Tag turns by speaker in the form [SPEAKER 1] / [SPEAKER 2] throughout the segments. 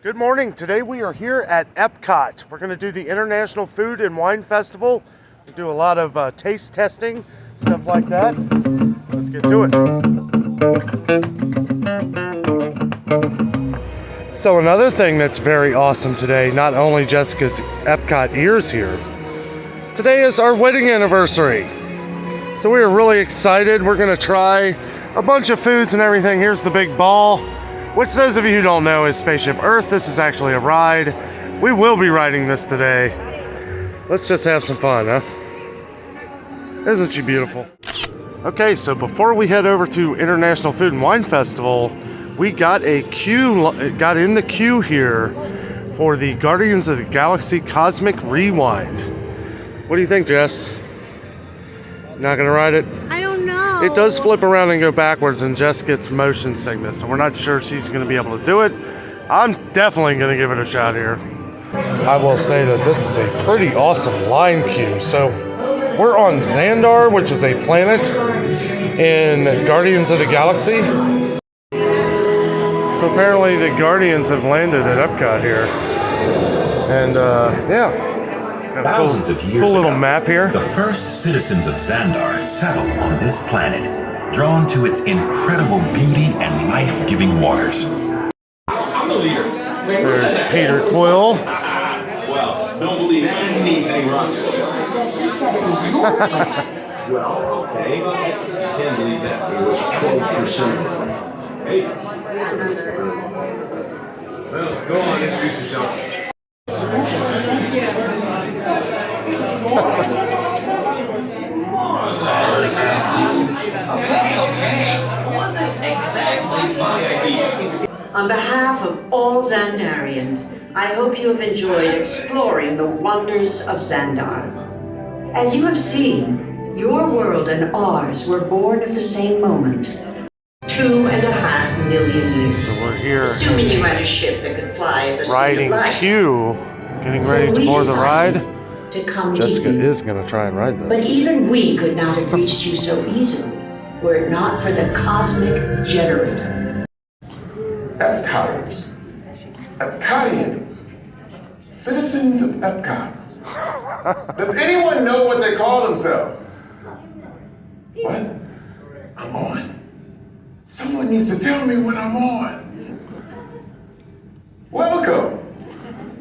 [SPEAKER 1] Good morning. Today we are here at EPCOT. We're going to do the International Food and Wine Festival. We do a lot of taste testing, stuff like that. Let's get to it. So another thing that's very awesome today, not only Jessica's EPCOT ears here, today is our wedding anniversary. So we are really excited. We're going to try a bunch of foods and everything. Here's the big ball, which those of you who don't know is Spaceship Earth. This is actually a ride. We will be riding this today. Let's just have some fun, huh? Isn't she beautiful? Okay, so before we head over to International Food and Wine Festival, we got in the queue here for the Guardians of the Galaxy Cosmic Rewind. What do you think, Jess? Not gonna ride it?
[SPEAKER 2] I don't know.
[SPEAKER 1] It does flip around and go backwards, and Jess gets motion sickness, so we're not sure she's going to be able to do it. I'm definitely going to give it a shot here. I will say that this is a pretty awesome line queue. So we're on Xandar, which is a planet in Guardians of the Galaxy. So apparently the Guardians have landed at EPCOT here. And yeah.
[SPEAKER 3] Thousands of years
[SPEAKER 1] cool little
[SPEAKER 3] ago,
[SPEAKER 1] map here.
[SPEAKER 3] The first citizens of Xandar settled on this planet, drawn to its incredible beauty and life-giving waters.
[SPEAKER 4] I'm the leader.
[SPEAKER 1] There's Peter Quill.
[SPEAKER 4] Well, don't believe anything wrong with you. Well, okay. I can't believe that. It was 12%. Hey. Well, go on, introduce yourself.
[SPEAKER 5] Okay. Wasn't exactly my idea. On behalf of all Xandarians, I hope you have enjoyed exploring the wonders of Xandar. As you have seen, your world and ours were born of the same moment. 2.5 million years.
[SPEAKER 1] So we're here.
[SPEAKER 5] Assuming you had a ship that could fly at the speed
[SPEAKER 1] Riding
[SPEAKER 5] of light.
[SPEAKER 1] queue, getting ready to board the ride.
[SPEAKER 5] To come
[SPEAKER 1] Jessica
[SPEAKER 5] to you.
[SPEAKER 1] is going to try and ride
[SPEAKER 5] But
[SPEAKER 1] this.
[SPEAKER 5] even we could not have reached you so easily, were it not for the cosmic generator.
[SPEAKER 6] EPCOTers, EPCOTians, citizens of EPCOT. Does anyone know what they call themselves? What? I'm on. Someone needs to tell me when I'm on. Welcome,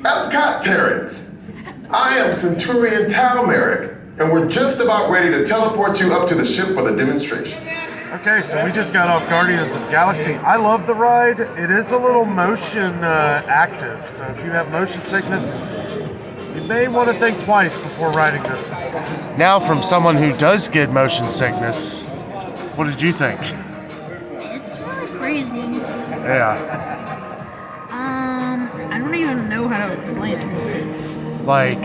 [SPEAKER 6] EPCOT Terrans. I am Centurion Talmeric, and we're just about ready to teleport you up to the ship for the demonstration.
[SPEAKER 1] Okay, so we just got off Guardians of the Galaxy. I love the ride. It is a little motion active, so if you have motion sickness, you may want to think twice before riding this. Now, from someone who does get motion sickness, what did you think?
[SPEAKER 2] Crazy.
[SPEAKER 1] Yeah.
[SPEAKER 2] I don't even know how to explain it.
[SPEAKER 1] Like,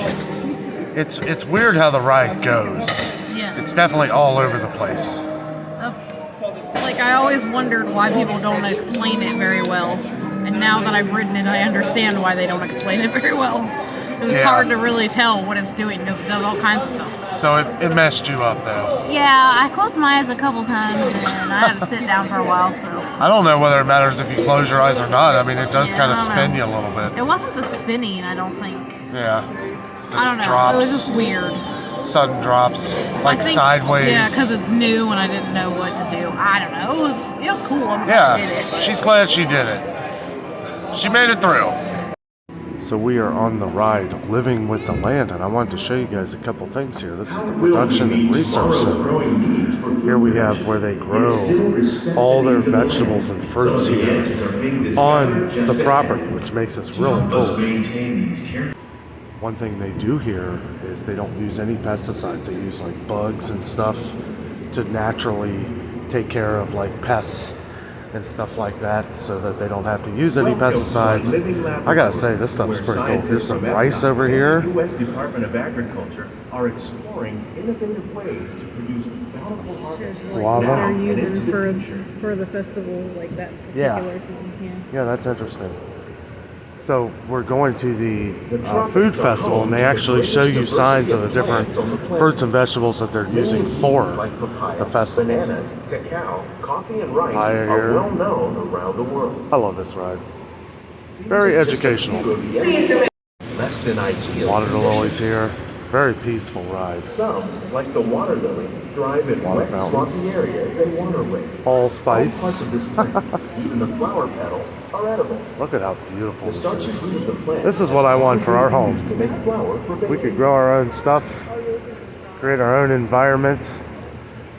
[SPEAKER 1] it's weird how the ride goes.
[SPEAKER 2] Yeah.
[SPEAKER 1] It's definitely all over the place.
[SPEAKER 2] Like, I always wondered why people don't explain it very well. And now that I've ridden it, I understand why they don't explain it very well. It's hard to really tell what it's doing because it does all kinds of stuff.
[SPEAKER 1] So it messed you up, though.
[SPEAKER 2] Yeah, I closed my eyes a couple times and I had to sit down for a while, so.
[SPEAKER 1] I don't know whether it matters if you close your eyes or not. I mean, it does
[SPEAKER 2] Yeah,
[SPEAKER 1] kind of
[SPEAKER 2] I don't
[SPEAKER 1] spin
[SPEAKER 2] know.
[SPEAKER 1] you a little bit.
[SPEAKER 2] It wasn't the spinning, I don't think.
[SPEAKER 1] Yeah.
[SPEAKER 2] I don't know.
[SPEAKER 1] Drops,
[SPEAKER 2] It was just weird.
[SPEAKER 1] Sudden drops, like
[SPEAKER 2] I think-
[SPEAKER 1] sideways.
[SPEAKER 2] Yeah, because it's new and I didn't know what to do. I don't know. It was cool. I'm glad I did
[SPEAKER 1] Yeah,
[SPEAKER 2] it.
[SPEAKER 1] she's glad she did it. She made it through. So we are on the ride, living with the land, and I wanted to show you guys a couple things here. This is the production and research center. Here we have where they grow all their vegetables and fruits here on the property, which makes this really cool. One thing they do here is they don't use any pesticides. They use like bugs and stuff to naturally take care of like pests and stuff like that so that they don't have to use any pesticides. I gotta say, this stuff is pretty cool. There's some rice over here.
[SPEAKER 7] The U.S. Department of Agriculture are exploring innovative ways to produce bountiful harvests.
[SPEAKER 1] Guava.
[SPEAKER 7] now
[SPEAKER 2] They're
[SPEAKER 7] and into
[SPEAKER 2] using
[SPEAKER 7] the
[SPEAKER 2] for
[SPEAKER 7] future.
[SPEAKER 2] the festival, like that
[SPEAKER 1] Yeah.
[SPEAKER 2] particular thing.
[SPEAKER 1] Yeah, that's interesting. So we're going to the food festival, and they actually show you signs of the different fruits and vegetables that they're using for the festival.
[SPEAKER 7] Bananas, cacao, coffee, and rice
[SPEAKER 1] Papaya
[SPEAKER 7] are
[SPEAKER 1] here.
[SPEAKER 7] well known around the world.
[SPEAKER 1] I love this ride. Very educational.
[SPEAKER 7] Less than ideal.
[SPEAKER 1] Water lilies here. Very peaceful ride.
[SPEAKER 7] Some, like the water lily, thrive in
[SPEAKER 1] Water
[SPEAKER 7] wet,
[SPEAKER 1] fountains.
[SPEAKER 7] swampy areas and waterways.
[SPEAKER 1] All
[SPEAKER 7] All
[SPEAKER 1] spice.
[SPEAKER 7] parts of this plant, even the flower petals, are edible.
[SPEAKER 1] Look at how beautiful
[SPEAKER 7] The
[SPEAKER 1] this
[SPEAKER 7] starchy
[SPEAKER 1] is.
[SPEAKER 7] root of the plant
[SPEAKER 1] This is what I want for our home.
[SPEAKER 7] to make flour for
[SPEAKER 1] We
[SPEAKER 7] baking.
[SPEAKER 1] could grow our own stuff, create our own environment,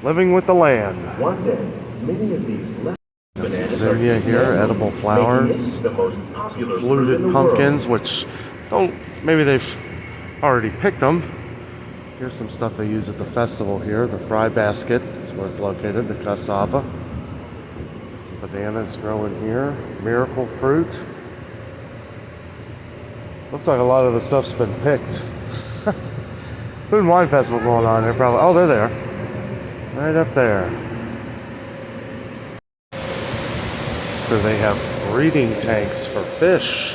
[SPEAKER 1] living with the land.
[SPEAKER 7] One day, many of these less bananas are
[SPEAKER 1] Zinnia here,
[SPEAKER 7] edible,
[SPEAKER 1] edible
[SPEAKER 7] making
[SPEAKER 1] flowers,
[SPEAKER 7] it the most popular fruit in
[SPEAKER 1] fluted
[SPEAKER 7] the
[SPEAKER 1] pumpkins,
[SPEAKER 7] world.
[SPEAKER 1] which don't, maybe they've already picked them. Here's some stuff they use at the festival here. The fry basket is where it's located, the cassava. Some bananas growing here, miracle fruit. Looks like a lot of the stuff's been picked. Food and Wine Festival going on here probably. Oh, they're there. Right up there. So they have breeding tanks for fish.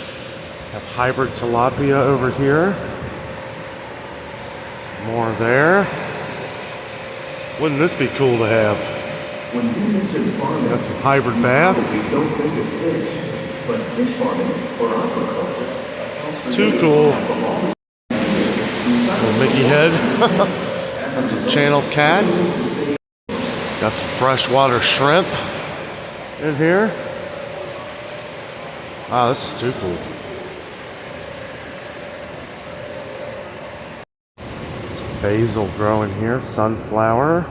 [SPEAKER 1] Have hybrid tilapia over here. More there. Wouldn't this be cool to have?
[SPEAKER 7] When we mention farming,
[SPEAKER 1] Got some hybrid bass.
[SPEAKER 7] we don't think of fish, but fish farming or aquaculture accounts for
[SPEAKER 1] Too
[SPEAKER 7] nearly
[SPEAKER 1] cool.
[SPEAKER 7] half of all
[SPEAKER 1] Little Mickey head. Got some channel cat. Got some freshwater shrimp in here. Wow, this is too cool. Basil growing here, sunflower,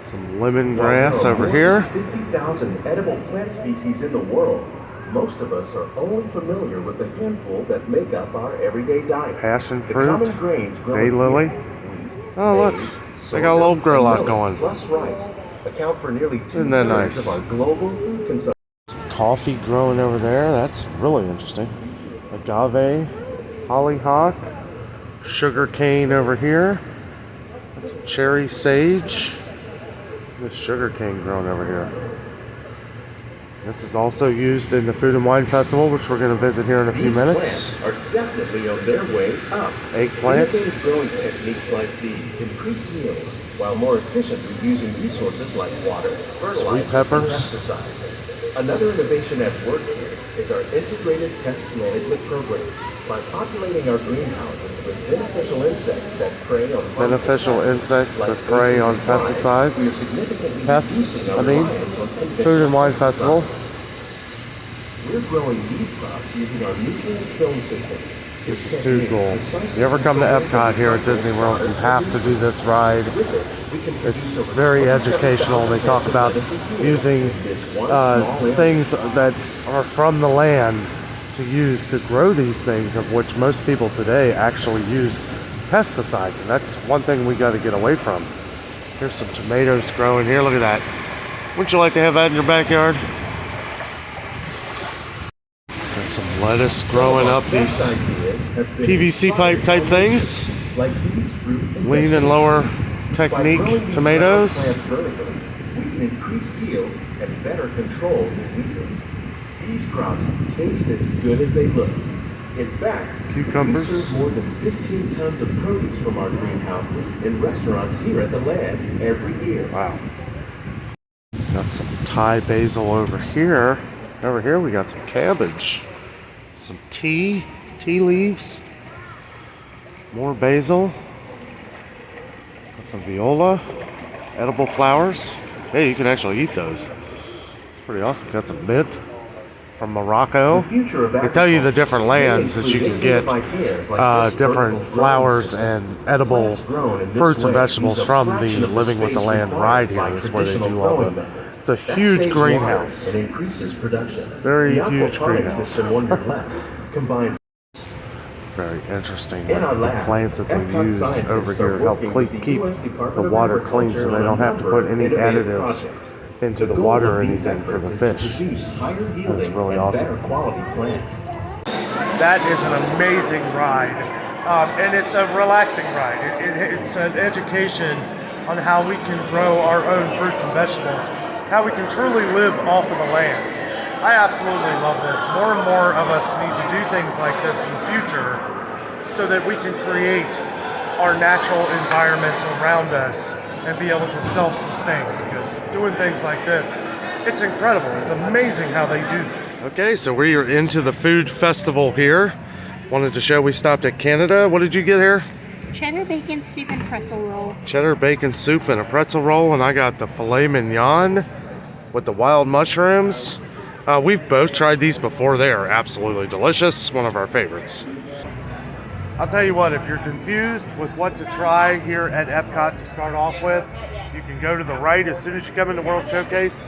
[SPEAKER 1] some lemongrass over here.
[SPEAKER 7] 50,000 edible plant species in the world. Most of us are only familiar with the handful that make up our everyday diet.
[SPEAKER 1] Passion
[SPEAKER 7] The
[SPEAKER 1] fruit,
[SPEAKER 7] common grains grown
[SPEAKER 1] daylily.
[SPEAKER 7] here, wheat,
[SPEAKER 1] Oh, look,
[SPEAKER 7] maize,
[SPEAKER 1] they got a little
[SPEAKER 7] sorghum,
[SPEAKER 1] grow lot
[SPEAKER 7] and millet,
[SPEAKER 1] going.
[SPEAKER 7] Plus rice account for nearly
[SPEAKER 1] Isn't that
[SPEAKER 7] 2/3
[SPEAKER 1] nice?
[SPEAKER 7] of our global food consumption.
[SPEAKER 1] Coffee growing over there, that's really interesting. Agave, hollyhock, sugar cane over here. That's some cherry sage. This sugar cane growing over here. This is also used in the Food and Wine Festival, which we're going to visit here in a few
[SPEAKER 7] These
[SPEAKER 1] minutes.
[SPEAKER 7] plants are definitely on their way up.
[SPEAKER 1] Eggplant.
[SPEAKER 7] Innovative growing techniques like these increase yields while more efficiently using resources like water, fertilizer,
[SPEAKER 1] Sweet peppers.
[SPEAKER 7] and pesticides. Another innovation at work here is our integrated pest management program. By populating our greenhouses with beneficial insects that prey on harmful
[SPEAKER 1] Beneficial
[SPEAKER 7] pests
[SPEAKER 1] insects
[SPEAKER 7] like
[SPEAKER 1] that prey on
[SPEAKER 7] aphids and flies,
[SPEAKER 1] pesticides.
[SPEAKER 7] we are significantly
[SPEAKER 1] Pests,
[SPEAKER 7] reducing our
[SPEAKER 1] I mean,
[SPEAKER 7] reliance on
[SPEAKER 1] Food and Wine
[SPEAKER 7] conventional
[SPEAKER 1] Festival.
[SPEAKER 7] pesticides. We're growing these crops using our nutrient film system.
[SPEAKER 1] This is too cool. If you ever come to Epcot here at Disney World, you have to do this ride. It's very educational. They talk about using things that are from the land to use to grow these things, of which most people today actually use pesticides. And that's one thing we got to get away from. Here's some tomatoes growing here. Look at that. Wouldn't you like to have that in your backyard? Got some lettuce growing up, these PVC pipe type things.
[SPEAKER 7] Like these fruit and
[SPEAKER 1] Lean and lower technique
[SPEAKER 7] By growing these
[SPEAKER 1] tomatoes.
[SPEAKER 7] plants vertically, we can increase yields and better control diseases. These crops taste as good as they look. In fact,
[SPEAKER 1] Cucumbers.
[SPEAKER 7] we serve more than 15 tons of produce from our greenhouses in restaurants here at the land every year.
[SPEAKER 1] Wow. Got some Thai basil over here. Over here we got some cabbage. Some tea leaves. More basil. Got some viola. Edible flowers. Hey, you can actually eat those. It's pretty awesome. Got some mint from Morocco.
[SPEAKER 7] The future of
[SPEAKER 1] They tell you the
[SPEAKER 7] agriculture
[SPEAKER 1] different
[SPEAKER 7] may
[SPEAKER 1] lands that you
[SPEAKER 7] include
[SPEAKER 1] can get
[SPEAKER 7] innovative ideas like this
[SPEAKER 1] different
[SPEAKER 7] vertical
[SPEAKER 1] flowers
[SPEAKER 7] growing
[SPEAKER 1] and
[SPEAKER 7] system.
[SPEAKER 1] edible
[SPEAKER 7] Plants grown in this
[SPEAKER 1] fruits and
[SPEAKER 7] way
[SPEAKER 1] vegetables
[SPEAKER 7] use a
[SPEAKER 1] from
[SPEAKER 7] fraction
[SPEAKER 1] the
[SPEAKER 7] of
[SPEAKER 1] Living with the
[SPEAKER 7] space
[SPEAKER 1] Land
[SPEAKER 7] required
[SPEAKER 1] ride here
[SPEAKER 7] by
[SPEAKER 1] is where they
[SPEAKER 7] traditional
[SPEAKER 1] do all
[SPEAKER 7] growing
[SPEAKER 1] the.
[SPEAKER 7] methods.
[SPEAKER 1] It's a
[SPEAKER 7] That
[SPEAKER 1] huge
[SPEAKER 7] saves
[SPEAKER 1] greenhouse.
[SPEAKER 7] water and increases production.
[SPEAKER 1] Very
[SPEAKER 7] the
[SPEAKER 1] huge
[SPEAKER 7] aquaponics
[SPEAKER 1] greenhouse.
[SPEAKER 7] system on your left combines
[SPEAKER 1] Very interesting.
[SPEAKER 7] In our
[SPEAKER 1] The
[SPEAKER 7] lab,
[SPEAKER 1] plants that they
[SPEAKER 7] EPCOT
[SPEAKER 1] use
[SPEAKER 7] scientists
[SPEAKER 1] over
[SPEAKER 7] are
[SPEAKER 1] here help
[SPEAKER 7] working with the
[SPEAKER 1] keep
[SPEAKER 7] US Department
[SPEAKER 1] the
[SPEAKER 7] of
[SPEAKER 1] water clean,
[SPEAKER 7] Agriculture
[SPEAKER 1] so they
[SPEAKER 7] on
[SPEAKER 1] don't
[SPEAKER 7] a
[SPEAKER 1] have to
[SPEAKER 7] number
[SPEAKER 1] put
[SPEAKER 7] of
[SPEAKER 1] any
[SPEAKER 7] innovative
[SPEAKER 1] additives
[SPEAKER 7] projects.
[SPEAKER 1] into the
[SPEAKER 7] goal
[SPEAKER 1] water or
[SPEAKER 7] of these
[SPEAKER 1] anything for the
[SPEAKER 7] efforts is
[SPEAKER 1] fish.
[SPEAKER 7] to produce higher yielding
[SPEAKER 1] really
[SPEAKER 7] and
[SPEAKER 1] awesome.
[SPEAKER 7] better quality plants.
[SPEAKER 1] That is an amazing ride, and it's a relaxing ride. It's an education on how we can grow our own fruits and vegetables, how we can truly live off of the land. I absolutely love this. More and more of us need to do things like this in the future so that we can create our natural environments around us and be able to self-sustain, because doing things like this It's incredible. It's amazing how they do this. Okay, so we are into the food festival here. Wanted to show we stopped at Canada. What did you get here?
[SPEAKER 8] Cheddar bacon soup and pretzel roll.
[SPEAKER 1] Cheddar bacon soup and a pretzel roll, and I got the filet mignon with the wild mushrooms. We've both tried these before. They are absolutely delicious. One of our favorites. I'll tell you what, if you're confused with what to try here at EPCOT to start off with, you can go to the right as soon as you come into World Showcase.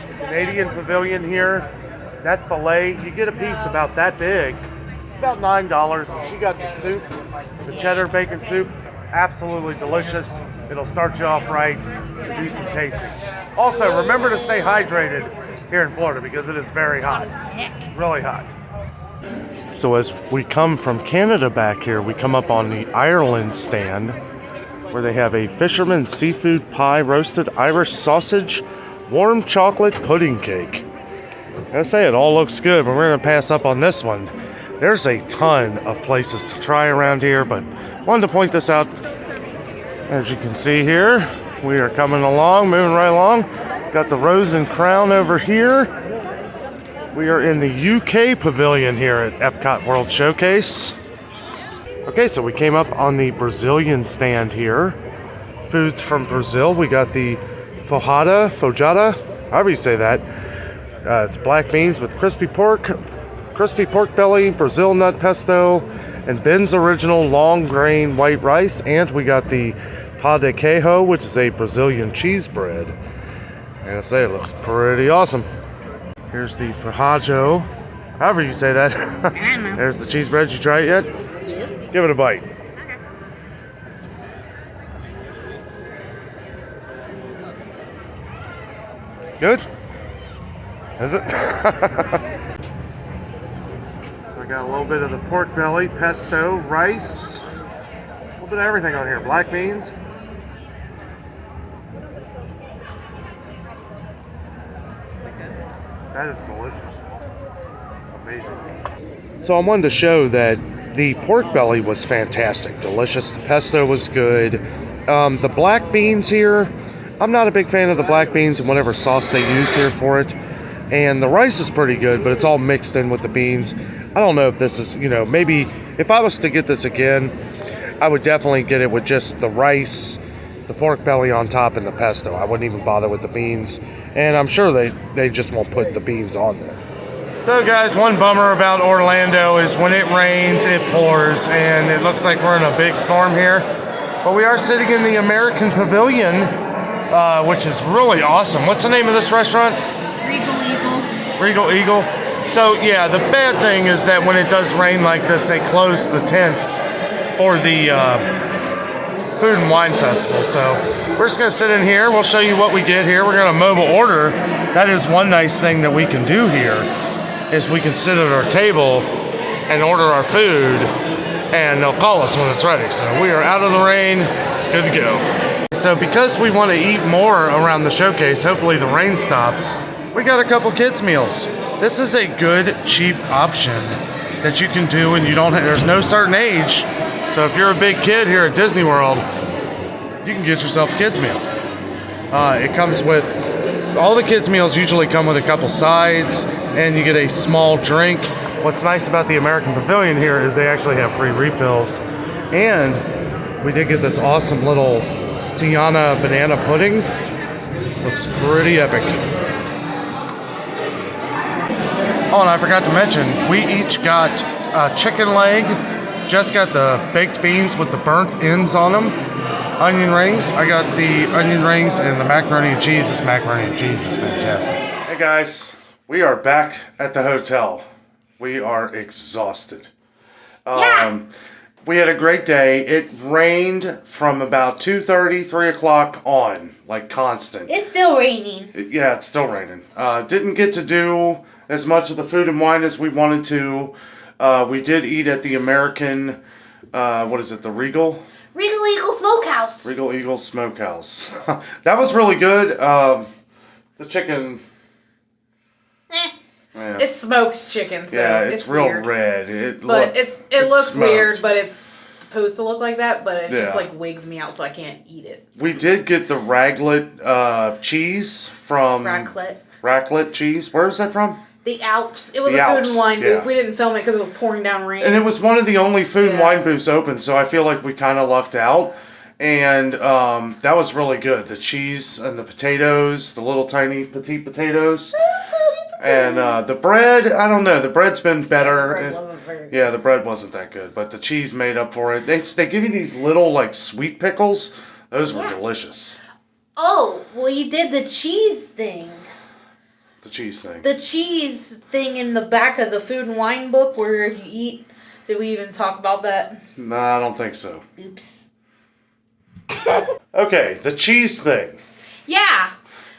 [SPEAKER 1] The Canadian Pavilion here, that filet, you get a piece about that big. It's about $9, and she got the soup, the cheddar bacon soup, absolutely delicious. It'll start you off right to do some tastings. Also, remember to stay hydrated here in Florida because it is very hot, really hot. So as we come from Canada back here, we come up on the Ireland stand where they have a fisherman's seafood pie, roasted Irish sausage, warm chocolate pudding cake. I say it all looks good, but we're gonna pass up on this one. There's a ton of places to try around here, but wanted to point this out. As you can see here, we are coming along, moving right along. Got the Rose and Crown over here. We are in the UK Pavilion here at EPCOT World Showcase. Okay, so we came up on the Brazilian stand here. Foods from Brazil. We got the fojada, however you say that. It's black beans with crispy pork belly, Brazil nut pesto, and Ben's original long grain white rice. And we got the pão de queijo, which is a Brazilian cheese bread. And I say it looks pretty awesome. Here's the fajajo, however you say that. There's the cheese bread. You try it yet? Yep. Give it a bite. Good? Is it? So I got a little bit of the pork belly, pesto, rice, a little bit of everything on here. Black beans. That is delicious. Amazing. So I wanted to show that the pork belly was fantastic. Delicious. The pesto was good. The black beans here, I'm not a big fan of the black beans and whatever sauce they use here for it. And the rice is pretty good, but it's all mixed in with the beans. I don't know if this is, maybe if I was to get this again, I would definitely get it with just the rice, the pork belly on top, and the pesto. I wouldn't even bother with the beans. And I'm sure they just won't put the beans on there. So guys, one bummer about Orlando is when it rains, it pours, and it looks like we're in a big storm here. But we are sitting in the American Pavilion, which is really awesome. What's the name of this restaurant? Regal Eagle. So yeah, the bad thing is that when it does rain like this, they close the tents for the Food and Wine Festival. So we're just gonna sit in here. We'll show you what we get here. We're gonna mobile order. That is one nice thing that we can do here, is we can sit at our table and order our food, and they'll call us when it's ready. So we are out of the rain, good to go. So because we want to eat more around the showcase, hopefully the rain stops, we got a couple kids meals. This is a good, cheap option that you can do, and there's no certain age. So if you're a big kid here at Disney World, you can get yourself a kids meal. It comes with, all the kids meals usually come with a couple sides, and you get a small drink. What's nice about the American Pavilion here is they actually have free refills. And we did get this awesome little Tiana banana pudding. Looks pretty epic. Oh, and I forgot to mention, we each got a chicken leg. Jess got the baked beans with the burnt ends on them. Onion rings. I got the onion rings and the macaroni and cheese. This macaroni and cheese is fantastic. Hey guys, we are back at the hotel. We are exhausted. We had a great day. It rained from about 2:30, 3 o'clock on, like constant.
[SPEAKER 8] It's still raining.
[SPEAKER 1] Yeah, it's still raining. Didn't get to do as much of the food and wine as we wanted to. We did eat at the American, the Regal?
[SPEAKER 8] Regal Eagle Smokehouse.
[SPEAKER 1] Regal Eagle Smokehouse. That was really good. The chicken...
[SPEAKER 2] Yeah. It's smoked chicken, so
[SPEAKER 1] yeah, it's real
[SPEAKER 2] weird.
[SPEAKER 1] Red.
[SPEAKER 2] It looks
[SPEAKER 1] smoked.
[SPEAKER 2] weird, but it's supposed to look like that, but it just like wigs me out, so I can't eat it.
[SPEAKER 1] We did get the raglet cheese from...
[SPEAKER 2] Raclette.
[SPEAKER 1] Raclette cheese. Where is that from?
[SPEAKER 2] The Alps. It was
[SPEAKER 1] The
[SPEAKER 2] a food
[SPEAKER 1] Alps,
[SPEAKER 2] and wine
[SPEAKER 1] yeah.
[SPEAKER 2] booth. We didn't film it because it was pouring down rain.
[SPEAKER 1] And it was one of the only food and
[SPEAKER 2] Yeah.
[SPEAKER 1] wine booths open, so I feel like we kind of lucked out. And that was really good. The cheese and the potatoes, the little tiny petite potatoes. And the bread, I don't know. The bread's been better.
[SPEAKER 2] The bread wasn't very good.
[SPEAKER 1] Yeah, the bread wasn't that good, but the cheese made up for it. They give you these little like sweet pickles. Those were delicious.
[SPEAKER 8] Oh, well, you did the cheese thing.
[SPEAKER 1] The cheese thing.
[SPEAKER 8] The cheese thing in the back of the food and wine book where if you eat.
[SPEAKER 2] Did we even talk about that?
[SPEAKER 1] No, I don't think so.
[SPEAKER 8] Oops.
[SPEAKER 1] Okay, the cheese thing.
[SPEAKER 8] Yeah.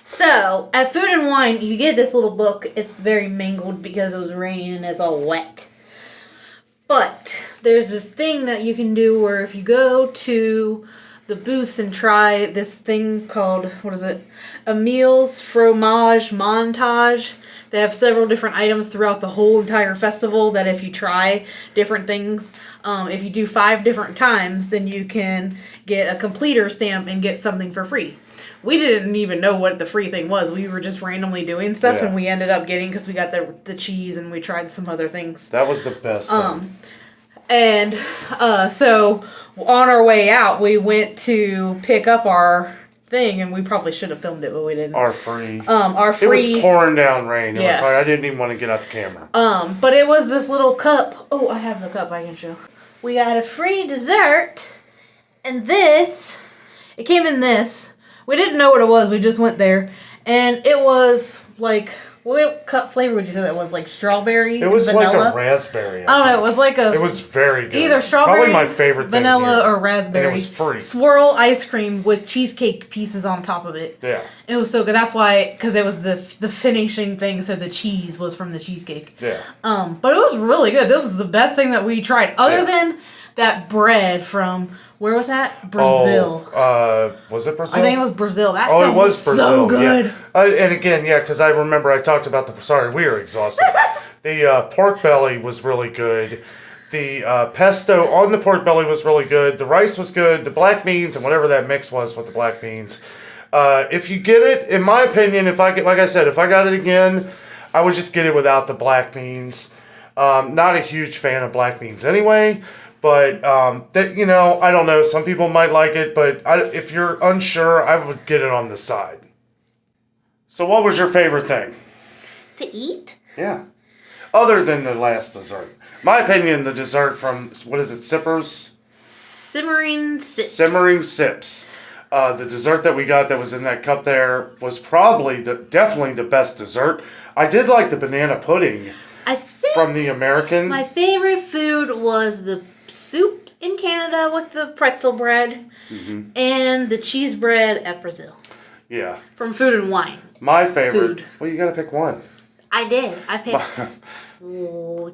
[SPEAKER 8] So, at Food and Wine, you get this little book. It's very mangled because it was raining and it's all wet. But there's this thing that you can do where if you go to the booths and try this thing called, what is it? Emil's Fromage Montage. They have several different items throughout the whole entire festival that if you try different things, if you do 5 different times, then you can get a completer stamp and get something for free. We didn't even know what the free thing was. We were just randomly doing stuff,
[SPEAKER 1] Yeah.
[SPEAKER 8] and we ended up getting, because we got the cheese and we tried some other things.
[SPEAKER 1] That was the best thing.
[SPEAKER 8] And so on our way out, we went to pick up our thing, and we probably should have filmed it, but we didn't.
[SPEAKER 1] Our free.
[SPEAKER 8] Our
[SPEAKER 1] It
[SPEAKER 8] free.
[SPEAKER 1] was pouring down rain. It was
[SPEAKER 8] Yeah.
[SPEAKER 1] like I didn't even want to get out the camera.
[SPEAKER 8] But it was this little cup. Oh, I have the cup I can show. We got a free dessert, and this. It came in this. We didn't know what it was. We just went there, and it was like, what cup flavor would you say that was? Like strawberry,
[SPEAKER 1] It was
[SPEAKER 8] vanilla.
[SPEAKER 1] like a raspberry.
[SPEAKER 8] I don't know. It was like a.
[SPEAKER 1] It was very good.
[SPEAKER 8] Either strawberry,
[SPEAKER 1] Probably my favorite thing
[SPEAKER 8] vanilla,
[SPEAKER 1] here.
[SPEAKER 8] or raspberry.
[SPEAKER 1] And it was free.
[SPEAKER 8] Swirl ice cream with cheesecake pieces on top of it.
[SPEAKER 1] Yeah.
[SPEAKER 8] It was so good. That's why, because it was the finishing thing. So the cheese was from the cheesecake.
[SPEAKER 1] Yeah.
[SPEAKER 8] But it was really good. This was the best thing that we tried, other
[SPEAKER 1] Yeah.
[SPEAKER 8] than that bread from where was that? Brazil.
[SPEAKER 1] Oh, was it Brazil?
[SPEAKER 8] I think it was Brazil. That
[SPEAKER 1] Oh,
[SPEAKER 8] stuff
[SPEAKER 1] it was Brazil.
[SPEAKER 8] so good.
[SPEAKER 1] Yeah. And again, yeah, because I remember I talked about the. Sorry, we were exhausted. The pork belly was really good. The pesto on the pork belly was really good. The rice was good. The black beans and whatever that mix was with the black beans. If you get it, in my opinion, if I get, like I said, if I got it again, I would just get it without the black beans. Not a huge fan of black beans anyway. But, that, you know, I don't know. Some people might like it, but if you're unsure, I would get it on the side. So what was your favorite thing?
[SPEAKER 8] To eat?
[SPEAKER 1] Yeah. Other than the last dessert. My opinion, the dessert from, what is it, Sippers?
[SPEAKER 8] Simmering sips.
[SPEAKER 1] Simmering Sips. The dessert that we got that was in that cup there was probably definitely the best dessert. I did like the banana pudding
[SPEAKER 8] I think
[SPEAKER 1] from the American.
[SPEAKER 8] my favorite food was the soup in Canada with the pretzel bread and the cheese bread at Brazil.
[SPEAKER 1] Yeah.
[SPEAKER 8] From Food and Wine.
[SPEAKER 1] My favorite.
[SPEAKER 8] Food.
[SPEAKER 1] Well, you got to pick one.
[SPEAKER 8] I did. I picked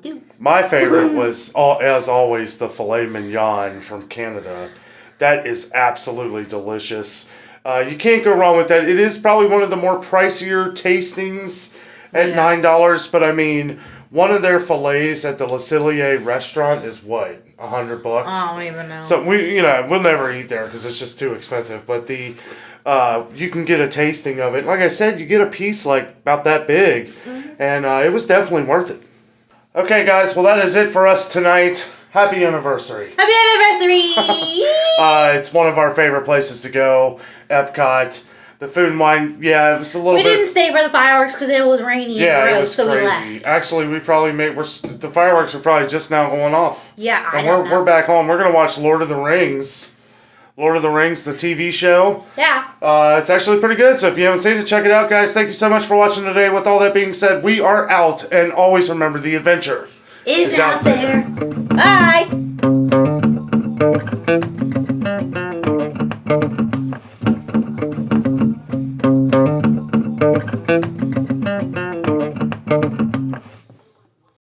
[SPEAKER 8] two.
[SPEAKER 1] My favorite was, as always, the filet mignon from Canada. That is absolutely delicious. You can't go wrong with that. It is probably one of the more pricier tastings at $9, but I mean, one of their fillets at the Le Cellier restaurant is what, $100?
[SPEAKER 8] I don't even know.
[SPEAKER 1] So we'll never eat there because it's just too expensive. But you can get a tasting of it. Like I said, you get a piece like about that big, and it was definitely worth it. Okay, guys. Well, that is it for us tonight. Happy anniversary.
[SPEAKER 8] Happy anniversary!
[SPEAKER 1] It's one of our favorite places to go. EPCOT. The Food and Wine, yeah, it was a little
[SPEAKER 8] We
[SPEAKER 1] bit.
[SPEAKER 8] didn't stay for the fireworks because it was rainy
[SPEAKER 1] Yeah,
[SPEAKER 8] and
[SPEAKER 1] it
[SPEAKER 8] gross,
[SPEAKER 1] was
[SPEAKER 8] so we
[SPEAKER 1] crazy.
[SPEAKER 8] left.
[SPEAKER 1] Actually, we probably the fireworks are probably just now going off.
[SPEAKER 8] Yeah, I
[SPEAKER 1] And
[SPEAKER 8] don't know.
[SPEAKER 1] we're back home. We're gonna watch Lord of the Rings. Lord of the Rings, the TV show.
[SPEAKER 8] Yeah.
[SPEAKER 1] It's actually pretty good. So if you haven't seen it, check it out, guys. Thank you so much for watching today. With all that being said, we are out, and always remember the adventure
[SPEAKER 8] Is out there. Bye.